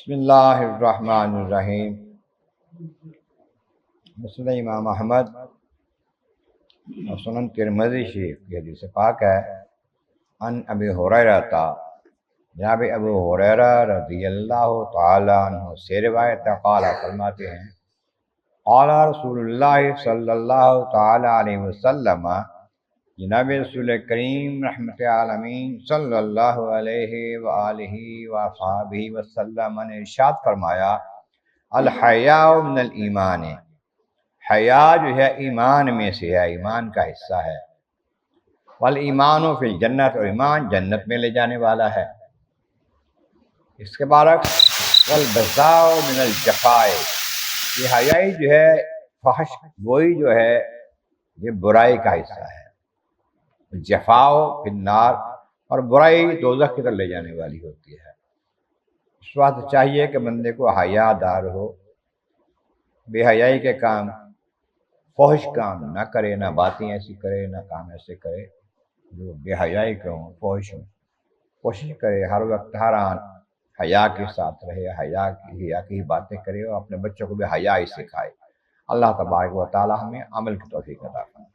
بسم اللہ الرحمن الرحیم۔ مسند امام احمد اور سنن ترمذی شریف کی حدیث پاک ہے۔ ان ابی ہریرہ، جناب ابو ہریرہ رضی اللہ تعالی عنہ سے روایت ہے، قال فرماتے ہیں قال رسول اللہ صلی اللہ تعالی علیہ وسلم، جناب رسول کریم رحمت عالمین صلی اللہ علیہ وآلہ وصحبہ وسلم نے ارشاد فرمایا، الحیاء من الایمان، حیا جو ہے ایمان میں سے ہے، ایمان کا حصہ ہے۔ والایمان فی الجنت، اور ایمان جنت میں لے جانے والا ہے۔ اس کے برعکس والبذاء من الجفاء، یہ حیائی جو ہے فحش گوئی جو ہے یہ برائی کا حصہ ہے۔ جفاء فی النار، اور برائی دوزخ کی طرف لے جانے والی ہوتی ہے۔ اس وقت چاہیے کہ بندے کو حیا دار ہو، بے حیائی کے کام، فحش کام نہ کرے، نہ باتیں ایسی کرے، نہ کام ایسے کرے جو بے حیائی کے ہوں، فحش ہوں۔ کوشش کرے ہر وقت ہر آن حیا کے ساتھ رہے، حیا کی باتیں کرے، اور اپنے بچوں کو بھی حیا ہی سکھائے۔ اللہ تبارک و تعالی ہمیں عمل کی توفیق عطا فرمائے۔